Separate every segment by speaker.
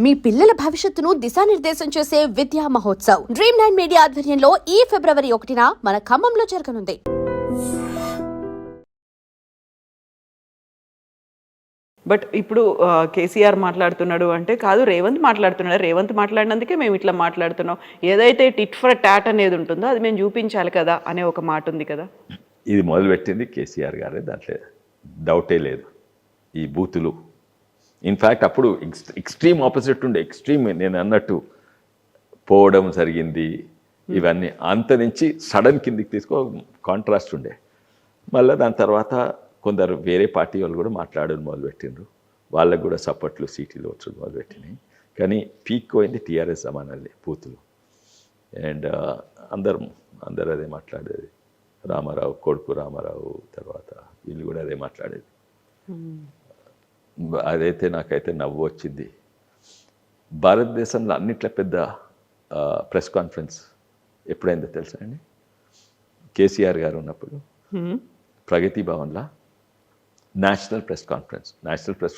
Speaker 1: మీ పిల్లల భవిష్యత్తును దిశానిర్దేశం చేసే విద్యా మహోత్సవ్ Dream9 మీడియా ఆధ్వర్యంలో ఈ ఫిబ్రవరి 1న మన ఖమ్మంలో జరగనుంది.
Speaker 2: బట్ ఇప్పుడు కేసీఆర్ మాట్లాడుతున్నాడు అంటే కాదు, రేవంత్ మాట్లాడుతున్నాడు. రేవంత్ మాట్లాడినందుకే మేము ఇట్లా మాట్లాడుతున్నాం. ఏదైతే టిట్ ఫర్ టాట్ అనేది ఉంటుందో అది మేము చూపించాలి కదా అనే ఒక మాట ఉంది కదా.
Speaker 3: ఇది మొదలుపెట్టింది కేసీఆర్ గారే, దాంట్లో డౌటే లేదు. ఈ బూతులు ఇన్ఫ్యాక్ట్ అప్పుడు ఎక్స్ట్రీమ్ ఆపోజిట్ ఉండే, ఎక్స్ట్రీమ్ నేను అన్నట్టు పోవడం జరిగింది. ఇవన్నీ అంత నుంచి సడన్ కిందికి తీసుకో కాంట్రాస్ట్ ఉండే. మళ్ళీ దాని తర్వాత కొందరు వేరే పార్టీ వాళ్ళు కూడా మాట్లాడడం మొదలుపెట్టిండ్రు. వాళ్ళకు కూడా సపోర్ట్లు సీట్లు వచ్చి మొదలుపెట్టినాయి. కానీ పీక్ పోయింది టీఆర్ఎస్ జమానాలే బూతులు. అండ్ అందరు అదే మాట్లాడేది. రామారావు కొడుకు రామారావు తర్వాత వీళ్ళు కూడా అదే మాట్లాడేది. అదైతే నాకైతే నవ్వు వచ్చింది. భారతదేశంలో అన్నిట్లో పెద్ద ప్రెస్ కాన్ఫరెన్స్ ఎప్పుడైందో తెలుసా అండి? కేసీఆర్ గారు ఉన్నప్పుడు ప్రగతి భవన్లో నేషనల్ ప్రెస్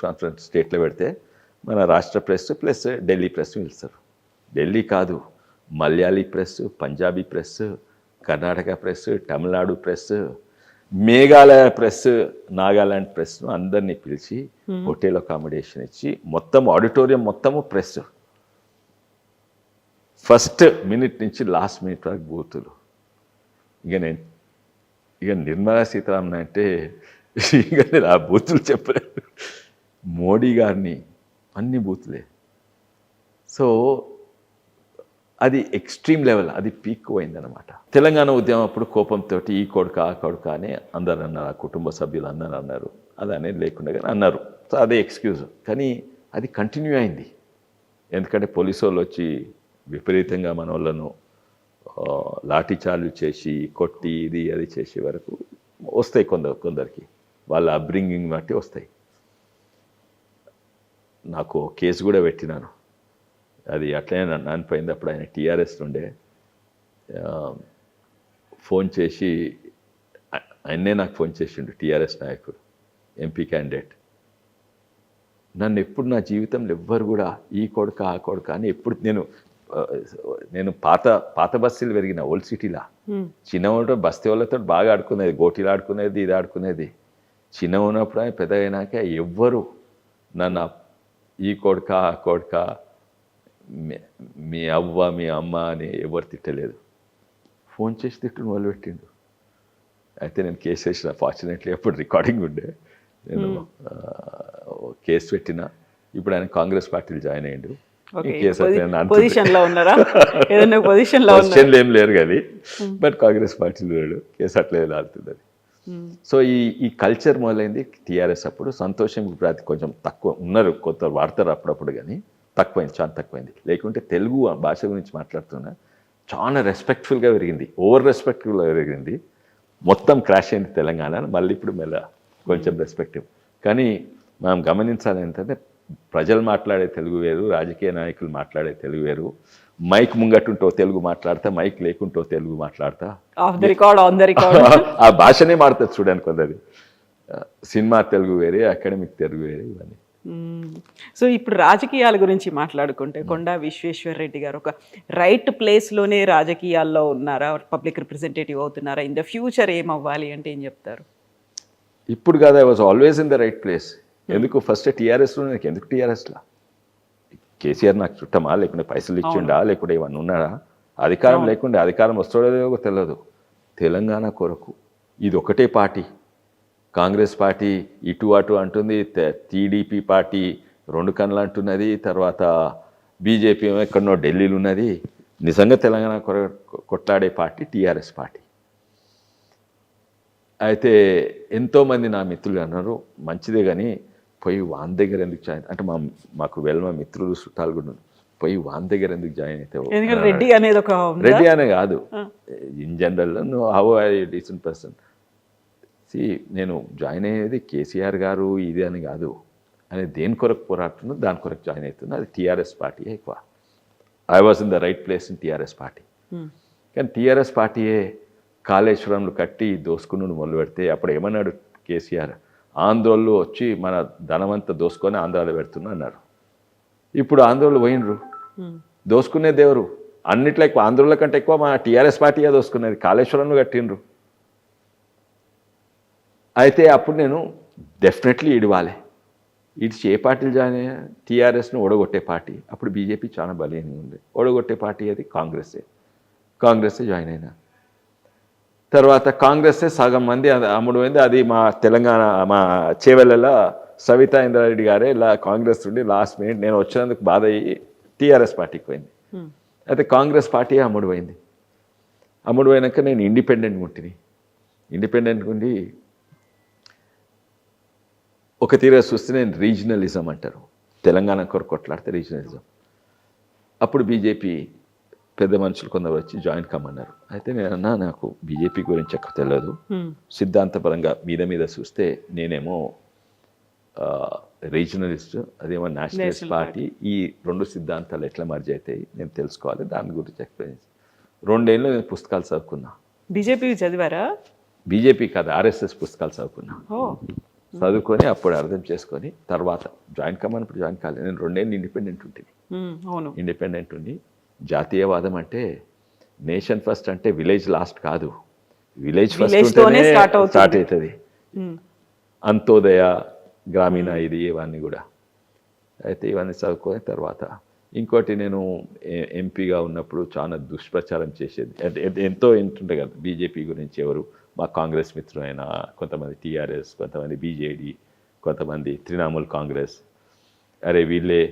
Speaker 3: కాన్ఫరెన్స్ స్టేట్లో పెడితే మన రాష్ట్ర ప్రెస్ ప్లస్ ఢిల్లీ ప్రెస్ పిలుస్తారు. ఢిల్లీ కాదు, Malayali press, Punjabi press, Karnataka press, Tamil Nadu press, Meghalaya press, Nagaland ప్రెస్ను అందరినీ పిలిచి హోటల్ అకామిడేషన్ ఇచ్చి మొత్తం ఆడిటోరియం మొత్తము ప్రెస్. ఫస్ట్ మినిట్ నుంచి లాస్ట్ మినిట్ వరకు బూతులు. ఇక నిర్మలా సీతారామన్ అంటే ఇక నేను ఆ బూతులు చెప్పలేను. మోడీ గారిని అన్ని బూతులే. సో అది ఎక్స్ట్రీమ్ లెవెల్, అది పీక్ పోయిందనమాట. తెలంగాణ ఉద్యమం అప్పుడు కోపంతో ఈ కొడుక ఆ కొడుక అని అందరు అన్నారు, ఆ కుటుంబ సభ్యులు అందరూ అన్నారు. అది అనేది లేకుండా కానీ అన్నారు. సో అదే ఎక్స్క్యూజ్. కానీ అది కంటిన్యూ అయింది. ఎందుకంటే పోలీసు వాళ్ళు వచ్చి విపరీతంగా మన వాళ్ళను లాఠీచార్జ్ చేసి కొట్టి ఇది అది చేసే వరకు వస్తాయి కొందరికి వాళ్ళ అప్బ్రింగింగ్ బట్టి వస్తాయి. నాకు కేసు కూడా పెట్టినాను. అది అట్లనే నానిపోయింది. అప్పుడు ఆయన టీఆర్ఎస్ నుండే ఫోన్ చేసి ఆయన్నే నాకు ఫోన్ చేసిండు. టీఆర్ఎస్ నాయకుడు, ఎంపీ క్యాండిడేట్. నన్ను ఎప్పుడు నా జీవితంలో ఎవ్వరు కూడా ఈ కొడుక ఆ కొడుక అని ఎప్పుడు నేను పాత బస్తీలు పెరిగిన ఓల్డ్ సిటీలా. చిన్న ఉన్నప్పుడు బస్తీ వాళ్ళతో బాగా ఆడుకునేది, గోటీలు ఆడుకునేది, ఇది ఆడుకునేది. చిన్న ఉన్నప్పుడు ఆయన పెద్ద అయినాక ఎవ్వరు నన్ను ఈ కొడుక ఆ కొడుక మీ అవ్వ మీ అమ్మ అని ఎవరు తిట్టలేదు. ఫోన్ చేసి తిట్టును మొదలుపెట్టిండు. అయితే నేను కేసు వేసిన. ఫార్చునేట్లీ అప్పుడు రికార్డింగ్ ఉండే. నేను కేసు పెట్టిన. ఇప్పుడు ఆయన కాంగ్రెస్ పార్టీలు జాయిన్ అయ్యిండు.
Speaker 2: పొజిషన్
Speaker 3: ఏం లేరు కానీ బట్ కాంగ్రెస్ పార్టీలు లేడు. కేసు అట్లే లాడుతుంది. సో ఈ కల్చర్ మొదలైంది టీఆర్ఎస్ అప్పుడు. సంతోషం ఇప్పుడు కొంచెం తక్కువ ఉన్నారు, కొత్త వాడతారు అప్పుడప్పుడు, కానీ తక్కువైంది, చాలా తక్కువైంది. లేకుంటే తెలుగు భాష గురించి మాట్లాడుతున్నా చాలా రెస్పెక్ట్ఫుల్గా పెరిగింది, ఓవర్ రెస్పెక్ట్ఫుల్గా పెరిగింది. మొత్తం క్రాష్ అయింది తెలంగాణ. మళ్ళీ ఇప్పుడు మెల్ల కొంచెం రెస్పెక్టివ్. కానీ మనం గమనించాలి ఏంటంటే ప్రజలు మాట్లాడే తెలుగు వేరు, రాజకీయ నాయకులు మాట్లాడే తెలుగు వేరు. మైక్ ముంగటుంటో తెలుగు మాట్లాడతా, మైక్ లేకుంటో తెలుగు మాట్లాడతా. ఆ భాషనే మారుతుంది చూడండి కొందరి. సినిమా తెలుగు వేరే, అకాడమిక్ తెలుగు వేరే, ఇవన్నీ.
Speaker 2: సో ఇప్పుడు రాజకీయాల గురించి మాట్లాడుకుంటే కొండా విశ్వేశ్వర్ రెడ్డి గారు ఒక రైట్ ప్లేస్లోనే రాజకీయాల్లో ఉన్నారా? పబ్లిక్ రిప్రజెంటేటివ్ అవుతున్నారా? ఇన్ ద ఫ్యూచర్ ఏమవ్వాలి అంటే ఏం చెప్తారు?
Speaker 3: ఇప్పుడు కాదు, I was always in the right place. ఎందుకు ఫస్ట్ టీఆర్ఎస్లో, నాకు ఎందుకు టీఆర్ఎస్లా? కేసీఆర్ నాకు చుట్టమా, లేకుంటే పైసలు ఇచ్చిండా, లేకుంటే ఇవన్నీ ఉన్నాడా? అధికారం లేకుంటే అధికారం వస్తుందో తెలియదు. తెలంగాణ కొరకు ఇది ఒకటే పార్టీ. కాంగ్రెస్ పార్టీ ఇటు అటు అంటుంది, టీడీపీ పార్టీ రెండు కన్నులు అంటున్నది, తర్వాత బీజేపీ ఎక్కడనో ఢిల్లీలో ఉన్నది. నిజంగా తెలంగాణ కొట్లాడే పార్టీ టీఆర్ఎస్ పార్టీ. అయితే ఎంతోమంది నా మిత్రులు అన్నారు, మంచిదే కానీ పోయి వాన్ దగ్గర ఎందుకు జాయిన్ అంటే మాకు వెల్మ మిత్రులు చుట్టాలు కూడా పోయి వాన్ దగ్గర ఎందుకు జాయిన్ అయితే? రెడ్డి అనే కాదు, ఇన్ జనరల్ నువ్వు హౌ ఐ డీసెంట్ పర్సన్. నేను జాయిన్ అయ్యేది కేసీఆర్ గారు ఇది అని కాదు, అని దేని కొరకు పోరాడుతున్నా దాని కొరకు జాయిన్ అవుతున్నా. అది టీఆర్ఎస్ పార్టీ ఎక్కువ. I was in the right place in TRS party. కానీ టీఆర్ఎస్ పార్టీయే కాళేశ్వరంలో కట్టి దోసుకుని మొదలు పెడితే అప్పుడు ఏమన్నాడు కేసీఆర్? ఆంధ్రోళ్ళు వచ్చి మన ధనమంతా దోసుకొని ఆంధ్రాలో పెడుతున్నా అన్నారు. ఇప్పుడు ఆంధ్రోళ్ళు పోయినరు, దోసుకునేది ఎవరు? అన్నిట్లో ఎక్కువ ఆంధ్రోళ్ళ కంటే ఎక్కువ మా టీఆర్ఎస్ పార్టీయే దోసుకునేది. కాళేశ్వరంలో కట్టిండ్రు. అయితే అప్పుడు నేను డెఫినెట్లీ ఇడవాలి. ఇడిచి ఏ పార్టీలు జాయిన్ అయ్యా? టీఆర్ఎస్ను ఓడగొట్టే పార్టీ. అప్పుడు బీజేపీ చాలా బలీయంగా ఉంది. ఓడగొట్టే పార్టీ అది కాంగ్రెస్సే జాయిన్ అయినా. తర్వాత కాంగ్రెస్సే సగం మంది అమ్ముడుపోయింది. అది మా తెలంగాణ మా చేవెళ్ళలో సవితా ఇంద్రారెడ్డి గారే ఇలా కాంగ్రెస్ నుండి లాస్ట్ మినిట్ నేను వచ్చినందుకు బాధ అయ్యి టీఆర్ఎస్ పార్టీకి పోయింది. అయితే కాంగ్రెస్ పార్టీ అమ్ముడుపోయింది. అమ్ముడుపోయినాక నేను ఇండిపెండెంట్గా ఉండి ఒక తీరా చూస్తే నేను రీజనలిజం అంటారు, తెలంగాణ కొరకు కొట్లాడితే రీజనలిజం. అప్పుడు బీజేపీ పెద్ద మనుషులు కొందరు వచ్చి జాయిన్ కమ్మన్నారు. అయితే నేనన్నా నాకు బీజేపీ గురించి ఎక్కువ తెలియదు, సిద్ధాంతపరంగా మీద చూస్తే నేనేమో రీజనలిస్ట్, అదేమో నేషనలిస్ట్ పార్టీ. ఈ రెండు సిద్ధాంతాలు ఎట్లా మర్జ్ అవుతాయి నేను తెలుసుకోవాలి, దాని గురించి ఎక్స్ప్లెయిన్. 2 ఏళ్ళు నేను పుస్తకాలు చదువుకున్నా.
Speaker 2: బీజేపీ చదివారా?
Speaker 3: బీజేపీ కాదు, ఆర్ఎస్ఎస్ పుస్తకాలు చదువుకున్నా. చదువుకొని అప్పుడు అర్థం చేసుకొని తర్వాత జాయిన్ కమ్మన్నప్పుడు జాయిన్ కాలేదు. నేను 2 ఏళ్ళు ఇండిపెండెంట్ ఉండి జాతీయవాదం అంటే నేషన్ ఫస్ట్ అంటే విలేజ్ లాస్ట్ కాదు, విలేజ్ ఫస్ట్ ఉంటేనే స్టార్ట్ అవుతుంది. అంత్యోదయ, గ్రామీణ, ఇది ఇవన్నీ కూడా. అయితే ఇవన్నీ చదువుకొని తర్వాత ఇంకోటి నేను ఎంపీగా ఉన్నప్పుడు చాలా దుష్ప్రచారం చేసేది. ఎంతో ఏంటుండే కదా బీజేపీ గురించి. ఎవరు మా కాంగ్రెస్ మిత్రులైనా, కొంతమంది టీఆర్ఎస్, కొంతమంది బీజేడీ, కొంతమంది తృణమూల్ కాంగ్రెస్, అరే వీళ్ళే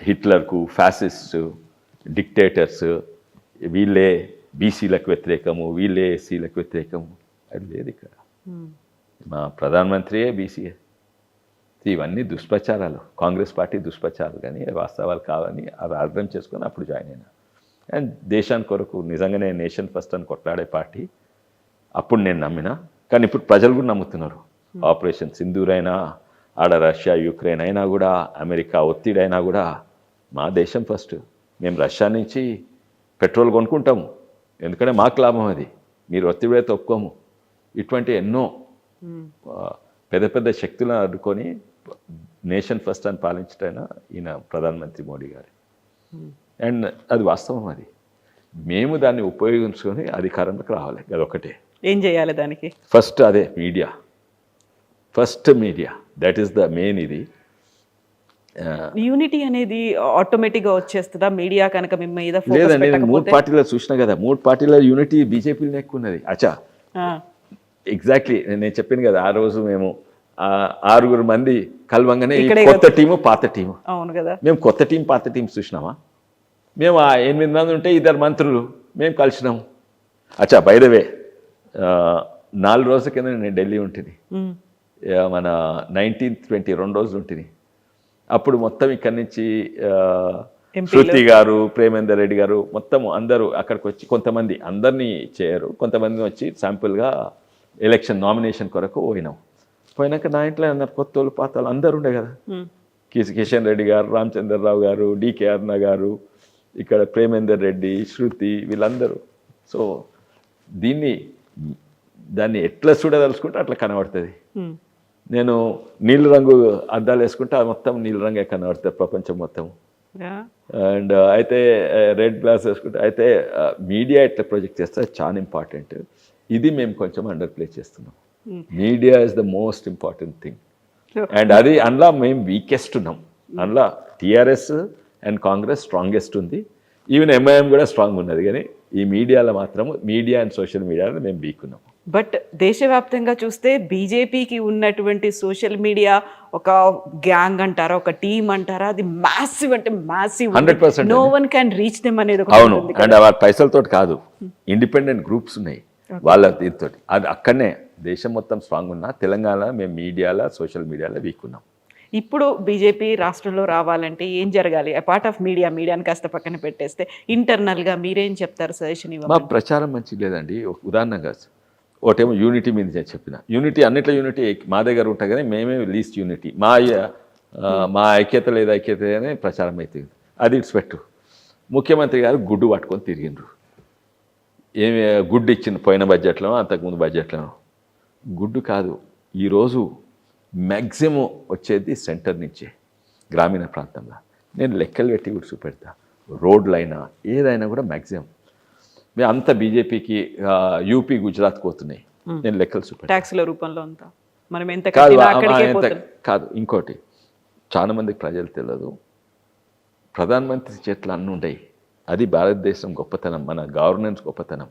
Speaker 3: హిట్లర్కు, ఫ్యాసిస్ట్, డిక్టేటర్స్, వీళ్ళే బీసీలకు వ్యతిరేకము, వీళ్ళే ఎస్సీలకు వ్యతిరేకము. అది లేదు ఇక్కడ. మా ప్రధానమంత్రియే బీసీఏ. ఇవన్నీ దుష్ప్రచారాలు, కాంగ్రెస్ పార్టీ దుష్ప్రచారాలు, కానీ వాస్తవాలు కావని అవి అర్థం చేసుకొని అప్పుడు జాయిన్ అయినా. అండ్ దేశానికి కొరకు నిజంగానే నేషన్ ఫస్ట్ అని కొట్లాడే పార్టీ అప్పుడు నేను నమ్మినా. కానీ ఇప్పుడు ప్రజలు కూడా నమ్ముతున్నారు. ఆపరేషన్ సింధూర్ అయినా, ఆడ రష్యా యుక్రెయిన్ అయినా కూడా, అమెరికా ఒత్తిడి అయినా కూడా మా దేశం ఫస్ట్. మేము రష్యా నుంచి పెట్రోల్ కొనుక్కుంటాము, ఎందుకంటే మాకు లాభం అది. మీరు ఒత్తిడి అయితే ఒప్పుకోము. ఇటువంటి ఎన్నో పెద్ద పెద్ద శక్తులను అడ్డుకొని నేషన్ ఫస్ట్ అని పాలించటైనా ఈయన ప్రధానమంత్రి మోడీ గారు. అండ్ అది వాస్తవం. అది మేము దాన్ని ఉపయోగించుకొని అధికారంలోకి రావాలి. అదొకటే.
Speaker 2: ఏం చేయాలి దానికి?
Speaker 3: ఫస్ట్ అదే media, that is the main. ఇది
Speaker 2: యూనిటీ అనేది ఆటోమేటిక్గా వచ్చేస్తుందా మీడియా కనుక మీ మీద?
Speaker 3: లేదండి, నేను 3 పార్టీలో చూసినా కదా, 3 పార్టీల యూనిటీ బీజేపీలోనే ఎక్కువ ఉన్నది. అచ్చా, ఎగ్జాక్ట్లీ నేను చెప్పాను కదా, ఆ రోజు మేము 6 మంది కలవంగానే కొత్త టీము పాత టీము.
Speaker 2: అవును కదా. మేము
Speaker 3: కొత్త టీం పాత టీం చూసినామా? మేము 8 మంది ఉంటే 2 మంత్రులు మేము కలిసినాము. అచ్చా, బై ద వే 4 రోజుల కింద నేను ఢిల్లీ ఉంటుంది, మన 19th 20 2 రోజులు ఉంటుంది. అప్పుడు మొత్తం ఇక్కడి నుంచి శృతి గారు, ప్రేమేందర్ రెడ్డి గారు, మొత్తం అందరూ అక్కడికి వచ్చి, కొంతమంది అందరినీ చేయరు, కొంతమంది వచ్చి శాంపుల్గా ఎలక్షన్ నామినేషన్ కొరకు పోయినాక నా ఇంట్లో అన్నారు కొత్త వాళ్ళు పాత వాళ్ళు అందరు ఉండే కదా. కిషన్ రెడ్డి గారు, రామచంద్రరావు గారు, డికే అరుణ గారు, ఇక్కడ ప్రేమేందర్ రెడ్డి, శృతి, వీళ్ళందరూ. సో దాన్ని ఎట్లా చూడదలుచుకుంటే అట్లా కనబడుతుంది. నేను నీళ్ళు రంగు అద్దాలు వేసుకుంటే అది మొత్తం నీళ్ళు రంగే కనబడుతుంది ప్రపంచం మొత్తం. అండ్ అయితే రెడ్ గ్లాస్ వేసుకుంటే, అయితే మీడియా ఎట్లా ప్రొజెక్ట్ చేస్తే చాలా ఇంపార్టెంట్. ఇది మేము కొంచెం అండర్ ప్లే చేస్తున్నాం. Media is the most important thing. And అది అందులో మేము వీకెస్ట్ ఉన్నాం. అందులో టీఆర్ఎస్ అండ్ కాంగ్రెస్ స్ట్రాంగెస్ట్ ఉంది, ఈవెన్ ఎంఐఎం కూడా స్ట్రాంగ్ ఉన్నది. కానీ ఈ మీడియాలో మాత్రము, మీడియా అండ్ సోషల్ మీడియాలో మేము వీక్ ఉన్నాము.
Speaker 2: బట్ దేశవ్యాప్తంగా చూస్తే బీజేపీకి ఉన్నటువంటి సోషల్ మీడియా ఒక గ్యాంగ్ అంటారా, ఒక టీమ్ అంటారా, అది మ్యాసివ్, అంటే massive,
Speaker 3: 100%.
Speaker 2: No one can reach them అనేది.
Speaker 3: అవును. అండ్ వాళ్ళ పైసలతో కాదు, ఇండిపెండెంట్ గ్రూప్స్ ఉన్నాయి వాళ్ళ దీంతో. అది అక్కడనే దేశం మొత్తం స్ట్రాంగ్ ఉన్నా, తెలంగాణ మేము మీడియాలో, సోషల్ మీడియాలో వీక్ ఉన్నాం.
Speaker 2: ఇప్పుడు బీజేపీ రాష్ట్రంలో రావాలంటే ఏం జరగాలి? పార్ట్ ఆఫ్ మీడియాని కాస్త పక్కన పెట్టేస్తే ఇంటర్నల్గా మీరేం చెప్తారు? సజెషన్ ఇవ్వండి. మా
Speaker 3: ప్రచారం మంచిగా లేదండి. ఉదాహరణగా ఒకటేమో యూనిటీ మీద చెప్పిన, యూనిటీ అన్నిట్లో యూనిటీ మా దగ్గర ఉంటాయి, కానీ మేమే లీస్ట్ యూనిటీ, మా ఐక్యత లేదా ఐక్యత అనే ప్రచారం అవుతుంది. అది ఇడిచిపెట్టు. ముఖ్యమంత్రి గారు గుడ్డు పట్టుకొని తిరిగిండ్రు. ఏమి గుడ్డు ఇచ్చింది పోయిన బడ్జెట్లో, అంతకుముందు బడ్జెట్లో? గుడ్డు కాదు. ఈరోజు మ్యాక్సిమం వచ్చేది సెంటర్ నుంచే. గ్రామీణ ప్రాంతంలో. నేను లెక్కలు పెట్టి కూడా చూపెడతా. రోడ్లైనా ఏదైనా కూడా మ్యాక్సిమం మేము అంతా బీజేపీకి యూపీ గుజరాత్ పోతున్నాయి. నేను లెక్కలు చూపెడతా.
Speaker 2: ట్యాక్స్ల రూపంలో అంతా మనం ఎంత
Speaker 3: కాదు
Speaker 2: కట్టినా అక్కడికే పోతుంది.
Speaker 3: కాదు, ఇంకోటి చాలా మందికి ప్రజలు తెలియదు, ప్రధానమంత్రి చేతులు అన్నీ ఉంటాయి. అది భారతదేశం గొప్పతనం, మన గవర్నెన్స్ గొప్పతనం.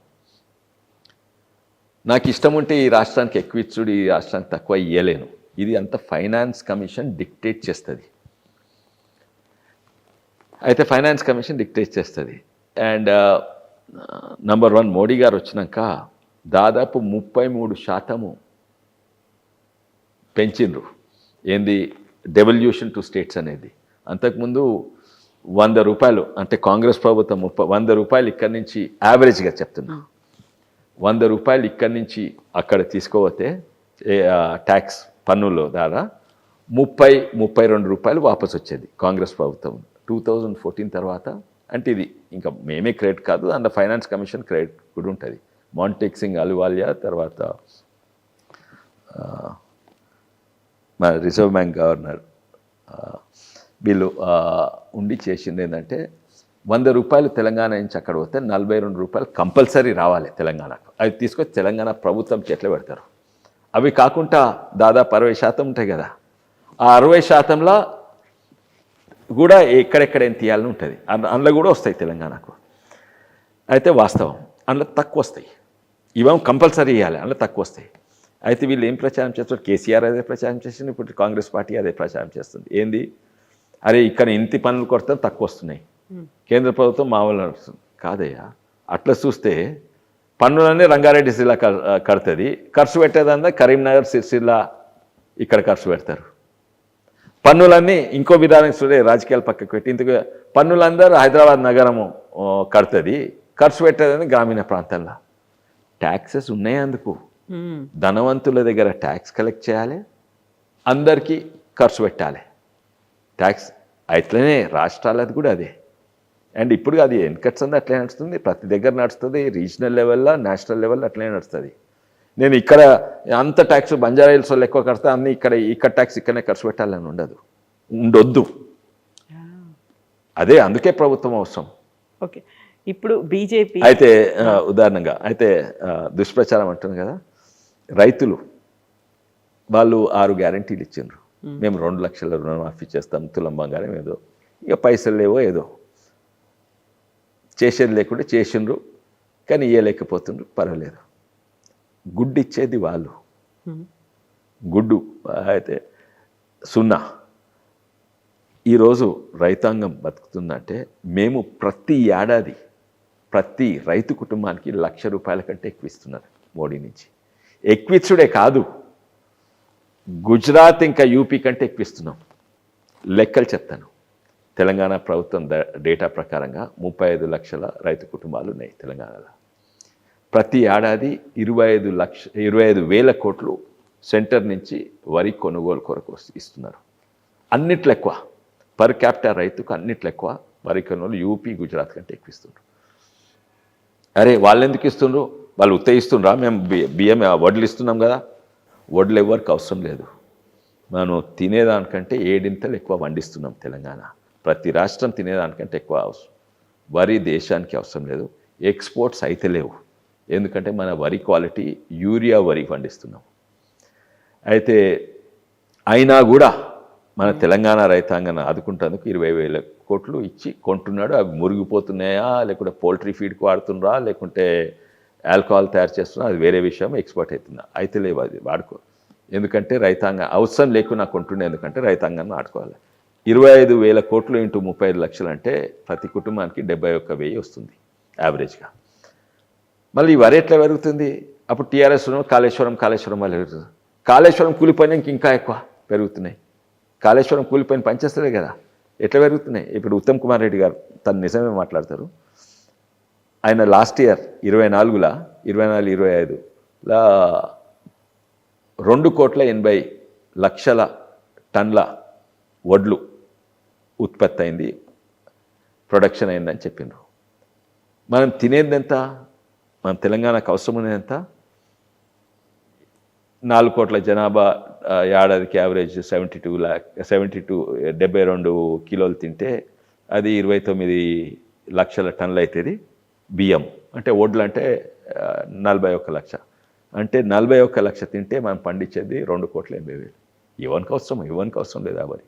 Speaker 3: నాకు ఇష్టం ఉంటే ఈ రాష్ట్రానికి ఎక్కువ ఇచ్చుడు, ఈ రాష్ట్రానికి తక్కువ ఇయ్యలేను. ఇది అంత ఫైనాన్స్ కమిషన్ డిక్టేట్ చేస్తుంది. అయితే ఫైనాన్స్ కమిషన్ డిక్టేట్ చేస్తుంది. అండ్ నంబర్ 1 మోడీ గారు వచ్చినాక దాదాపు 33% పెంచిండ్రు. ఏంది డెవల్యూషన్ టు స్టేట్స్ అనేది. అంతకుముందు 100 రూపాయలు, అంటే కాంగ్రెస్ ప్రభుత్వం 100 రూపాయలు ఇక్కడి నుంచి యావరేజ్గా చెప్తున్నా, 100 రూపాయలు ఇక్కడి నుంచి అక్కడ తీసుకోపోతే ట్యాక్స్ పన్నుల ద్వారా 30-32 రూపాయలు వాపసు వచ్చేది కాంగ్రెస్ ప్రభుత్వం. 2014 తర్వాత, అంటే ఇది ఇంకా మేమే క్రెడిట్ కాదు, అందులో ఫైనాన్స్ కమిషన్ క్రెడిట్ కూడా ఉంటుంది. మాంటెక్ సింగ్ అలువాలియా తర్వాత మన రిజర్వ్ బ్యాంక్ గవర్నర్ వీళ్ళు ఉండి చేసింది ఏంటంటే 100 రూపాయలు తెలంగాణ నుంచి అక్కడ పోతే 42 రూపాయలు కంపల్సరీ రావాలి తెలంగాణకు. అవి తీసుకొచ్చి తెలంగాణ ప్రభుత్వం చేతిలో పెడతారు. అవి కాకుండా దాదాపు 60% ఉంటాయి కదా, ఆ 60%లో కూడా ఎక్కడెక్కడ ఏం తీయాలని ఉంటుంది. అందులో కూడా వస్తాయి తెలంగాణకు. అయితే వాస్తవం అందులో తక్కువ వస్తాయి, ఇవేమో కంపల్సరీ ఇవ్వాలి, అందులో తక్కువ వస్తాయి. అయితే వీళ్ళు ఏం ప్రచారం చేస్తారు? కేసీఆర్ అదే ప్రచారం చేసింది, ఇప్పుడు కాంగ్రెస్ పార్టీ అదే ప్రచారం చేస్తుంది. ఏంది, అరే ఇక్కడ ఇంటి పనులు కొడితే తక్కువ వస్తున్నాయి, కేంద్ర ప్రభుత్వం మామూలు నడుస్తుంది. కాదయ్యా, అట్లా చూస్తే పన్నులన్నీ రంగారెడ్డి జిల్లా కడుతుంది, ఖర్చు పెట్టేదంతా కరీంనగర్, సిరిసిల్ల ఇక్కడ ఖర్చు పెడతారు. పన్నులన్నీ ఇంకో విధానం చూడే, రాజకీయాలు పక్కకు పెట్టి ఇందుకు పన్నులందరూ హైదరాబాద్ నగరము కడుతుంది, ఖర్చు పెట్టేదని గ్రామీణ ప్రాంతాల్లో. ట్యాక్సెస్ ఉన్నాయి, అందుకు ధనవంతుల దగ్గర ట్యాక్స్ కలెక్ట్ చేయాలి, అందరికీ ఖర్చు పెట్టాలి ట్యాక్స్. అట్లనే రాష్ట్రాలది కూడా అదే. అండ్ ఇప్పుడు అది ఎన్కట్స్ అట్లే నడుస్తుంది, ప్రతి దగ్గర నడుస్తుంది, రీజనల్ లెవెల్లో నేషనల్ లెవెల్లో అట్లనే నడుస్తుంది. నేను ఇక్కడ అంత ట్యాక్స్ బంజారా హిల్స్ వాళ్ళు ఎక్కువ కడతా, అన్నీ ఇక్కడ ట్యాక్స్ ఇక్కడనే ఖర్చు పెట్టాలని ఉండొద్దు. అదే అందుకే ప్రభుత్వం అవసరం.
Speaker 2: ఓకే, ఇప్పుడు బీజేపీ
Speaker 3: అయితే ఉదాహరణగా అయితే దుష్ప్రచారం అంటుంది కదా, రైతులు వాళ్ళు 6 గ్యారంటీలు ఇచ్చిండ్రు. మేము 2 లక్షల రుణమాఫీ చేస్తాం, తులం బంగారం ఏదో, ఇక పైసలు లేవో ఏదో చేసేది లేకుండా చేసిండ్రు, కానీ ఇయ్యలేకపోతుండ్రు. పర్వాలేదు, గుడ్డు ఇచ్చేది వాళ్ళు, గుడ్డు అయితే 0. ఈరోజు రైతాంగం బతుకుతుందంటే మేము ప్రతి ఏడాది ప్రతి రైతు కుటుంబానికి 1,00,000 రూపాయల కంటే ఎక్కువ ఇస్తున్నారు మోడీ నుంచి. ఎక్కువిచ్చుడే కాదు, గుజరాత్ ఇంకా యూపీ కంటే ఎక్కువ ఇస్తున్నాం. లెక్కలు చెప్తాను. తెలంగాణ ప్రభుత్వం డేటా ప్రకారంగా 35 లక్షల రైతు కుటుంబాలు ఉన్నాయి తెలంగాణలో. ప్రతి ఏడాది 25,000 కోట్లు సెంటర్ నుంచి వరి కొనుగోలు కొరకు ఇస్తున్నారు. అన్నిట్లో ఎక్కువ పర్ క్యాపిటల్ రైతుకు, అన్నిట్లో ఎక్కువ వరి కొనుగోలు యూపీ గుజరాత్ కంటే ఎక్కువ ఇస్తుండ్రు. అరే వాళ్ళు ఎందుకు ఇస్తుండ్రు? వాళ్ళు ఉత్తయిస్తుండ్రా? మేము బియ్యం వడ్లు ఇస్తున్నాం కదా. వడ్లు ఎవరికి అవసరం లేదు, మనం తినేదానికంటే 7 ఎక్కువ వండిస్తున్నాం తెలంగాణ. ప్రతి రాష్ట్రం తినేదానికంటే ఎక్కువ అవసరం. వరి దేశానికి అవసరం లేదు, ఎక్స్పోర్ట్స్ అయితే లేవు, ఎందుకంటే మన వరి క్వాలిటీ యూరియా వరి పండిస్తున్నాం. అయితే అయినా కూడా మన తెలంగాణ రైతాంగాన్ని ఆదుకుంటేందుకు 20,000 కోట్లు ఇచ్చి కొంటున్నాడు. అవి మురిగిపోతున్నాయా, లేకుంటే పోల్ట్రీ ఫీడ్కి వాడుతుండ్రా, లేకుంటే ఆల్కహాల్ తయారు చేస్తున్నా, అది వేరే విషయం. ఎక్స్పోర్ట్ అవుతుందా? అయితే లేవు, అది వాడుకో. ఎందుకంటే రైతాంగం అవసరం లేకుండా కొంటుండే, ఎందుకంటే రైతాంగాన్ని ఆడుకోవాలి. 25,000 కోట్లు ఇంటూ 35 లక్షలు అంటే ప్రతి కుటుంబానికి 71,000 వస్తుంది యావరేజ్గా. మళ్ళీ ఈ వరి ఎట్లా పెరుగుతుంది? అప్పుడు టీఆర్ఎస్ కాళేశ్వరం వల్ల పెరుగుతుంది. కాళేశ్వరం కూలిపోయినాక ఇంకా ఎక్కువ పెరుగుతున్నాయి. కాళేశ్వరం కూలిపోయిన పనిచేస్తలే కదా, ఎట్లా పెరుగుతున్నాయి? ఇప్పుడు ఉత్తమ్ కుమార్ రెడ్డి గారు తను నిజమే మాట్లాడతారు. ఆయన లాస్ట్ ఇయర్ 24, 25 2,80,00,000 టన్ల వడ్లు ఉత్పత్తి అయింది, ప్రొడక్షన్ అయిందని చెప్పిండ్రు. మనం తినేది ఎంత? మన తెలంగాణకు అవసరం ఉన్నది ఎంత? 4 కోట్ల జనాభా ఏడాదికి యావరేజ్ 72 కిలోలు తింటే అది 29 లక్షల టన్నులు అవుతుంది బియ్యం. అంటే వడ్లు అంటే 41 లక్ష. అంటే 41 లక్ష తింటే మనం పండించేది 2,80,000. ఎవరికి అవసరం లేదా వరి?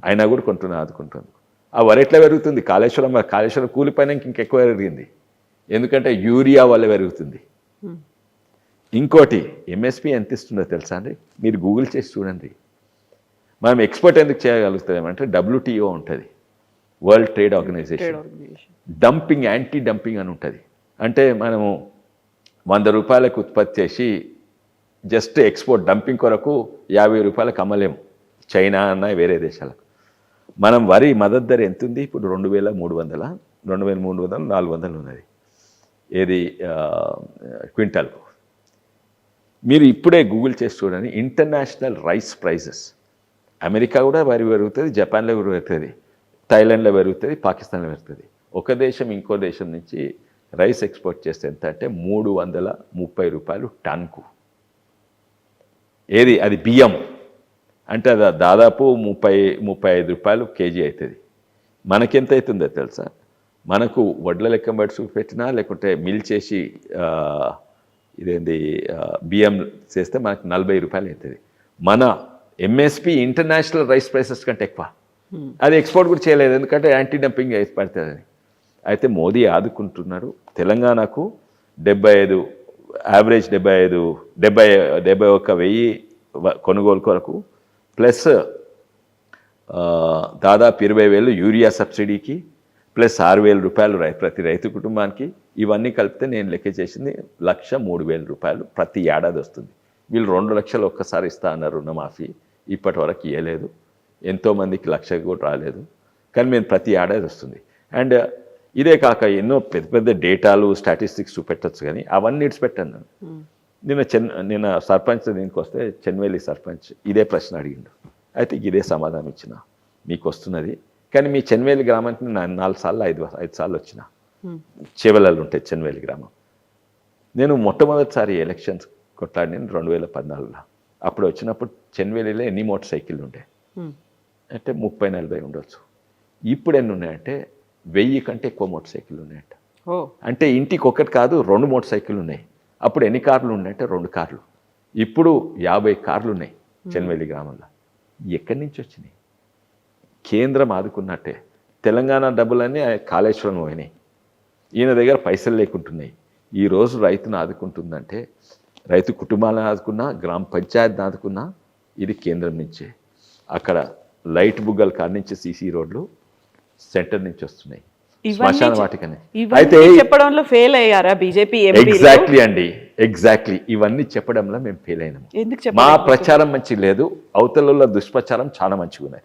Speaker 3: అయినా కూడా కొంటున్నా ఆదుకుంటుంది. ఆ వరి ఎట్లా పెరుగుతుంది? కాళేశ్వరం కూలిపోయినాక ఇంకెక్కువ పెరిగింది. ఎందుకంటే యూరియా వల్ల పెరుగుతుంది. ఇంకోటి ఎంఎస్పి ఎంత ఇస్తుందో తెలుసా అండి? మీరు గూగుల్ చేసి చూడండి. మనం ఎక్స్పోర్ట్ ఎందుకు చేయగలుగుతామంటే WTO ఉంటుంది, world trade organization. Dumping, anti dumping అని ఉంటుంది. అంటే మనము 100 రూపాయలకు ఉత్పత్తి చేసి జస్ట్ ఎక్స్పోర్ట్ డంపింగ్ కొరకు 50 రూపాయలకు అమ్మలేము చైనా అన్న వేరే దేశాలకు. మనం వరి మద్దతు ధర ఎంత ఉంది ఇప్పుడు? 2,300, 400 ఉన్నది ఏది క్వింటాల్కు. మీరు ఇప్పుడే గూగుల్ చేసి చూడండి, ఇంటర్నేషనల్ రైస్ ప్రైజెస్. అమెరికా కూడా వరి పెరుగుతుంది, జపాన్లో కూడా పెరుగుతుంది, థాయిలాండ్లో పెరుగుతుంది, పాకిస్తాన్లో పెరుగుతుంది. ఒక దేశం ఇంకో దేశం నుంచి రైస్ ఎక్స్పోర్ట్ చేస్తే ఎంత అంటే 330 రూపాయలు టన్కు. ఏది అది బియ్యం అంటే అది దాదాపు 35 రూపాయలు కేజీ అవుతుంది. మనకెంత అవుతుందో తెలుసా? మనకు వడ్ల లెక్క బట్టి చూపెట్టినా లేకుంటే మిల్ చేసి బియ్యం చేస్తే మనకు 40 రూపాయలు అవుతుంది. మన ఎంఎస్పి ఇంటర్నేషనల్ రైస్ ప్రైసెస్ కంటే ఎక్కువ. అది ఎక్స్పోర్ట్ కూడా చేయలేదు, ఎందుకంటే యాంటీ డంపింగ్ పడుతుందని. అయితే మోదీ ఆదుకుంటున్నాడు. తెలంగాణకు 75 యావరేజ్ 71,000 కొనుగోలు కొరకు, ప్లస్ దాదాపు 20,000 యూరియా సబ్సిడీకి, ప్లస్ 6,000 రూపాయలు ప్రతి రైతు కుటుంబానికి. ఇవన్నీ కలిపితే నేను లెక్క చేసింది 1,03,000 రూపాయలు ప్రతి ఏడాది వస్తుంది. వీళ్ళు 2 లక్షలు ఒక్కసారి ఇస్తా అన్నారు రుణమాఫీ, ఇప్పటి వరకు ఇవ్వలేదు. ఎంతోమందికి 1,00,000 కూడా రాలేదు. కానీ మేము ప్రతి ఏడాది వస్తుంది. అండ్ ఇదే కాక ఎన్నో పెద్ద పెద్ద డేటాలు స్టాటిస్టిక్స్ చూపెట్టచ్చు, కానీ అవన్నీ ఇడిచిపెట్టాను నేను. నిన్న సర్పంచ్ దీనికి వస్తే చెన్వేలి సర్పంచ్ ఇదే ప్రశ్న అడిగిండు. అయితే ఇదే సమాధానం ఇచ్చిన, మీకు వస్తున్నది. కానీ మీ చెన్వేలి గ్రామానికి నేను 4 సార్లు 5 సార్లు వచ్చిన. చేవలలు ఉంటాయి చెన్వేలి గ్రామం. నేను మొట్టమొదటిసారి ఎలక్షన్స్ కొట్లాడిన 2014లో. అప్పుడు వచ్చినప్పుడు చెన్వేలిలో ఎన్ని మోటార్ సైకిళ్ళు ఉండే అంటే 30-40 ఉండొచ్చు. ఇప్పుడు ఎన్ని ఉన్నాయంటే 1000 కంటే ఎక్కువ మోటార్ సైకిళ్ళు ఉన్నాయంట. అంటే ఇంటికి ఒకటి కాదు 2 మోటార్ సైకిళ్ళు ఉన్నాయి. అప్పుడు ఎన్ని కార్లు ఉన్నాయంటే 2 కార్లు. ఇప్పుడు 50 కార్లు ఉన్నాయి చెన్వేలి గ్రామంలో. ఎక్కడి నుంచి వచ్చినాయి? కేంద్రం ఆదుకున్నట్టే. తెలంగాణ డబ్బులన్నీ కాళేశ్వరం పోయినాయి. ఈయన దగ్గర పైసలు లేకుంటున్నాయి. ఈరోజు రైతును ఆదుకుంటుందంటే, రైతు కుటుంబాలను ఆదుకున్నా, గ్రామ పంచాయతీని ఆదుకున్నా ఇది కేంద్రం నుంచే. అక్కడ లైట్ బుగ్గల కాడ నుంచి సీసీ రోడ్లు సెంటర్ నుంచి వస్తున్నాయి, శ్మశాన వాటికనే. అయితే
Speaker 2: చెప్పడంలో ఫెయిల్ అయ్యారా బీజేపీ?
Speaker 3: ఎగ్జాక్ట్లీ అండి, ఎగ్జాక్ట్లీ. ఇవన్నీ చెప్పడంలో మేము ఫెయిల్ అయినాము. మా ప్రచారం మంచి లేదు, అవతల దుష్ప్రచారం చాలా మంచిగా ఉన్నాయి.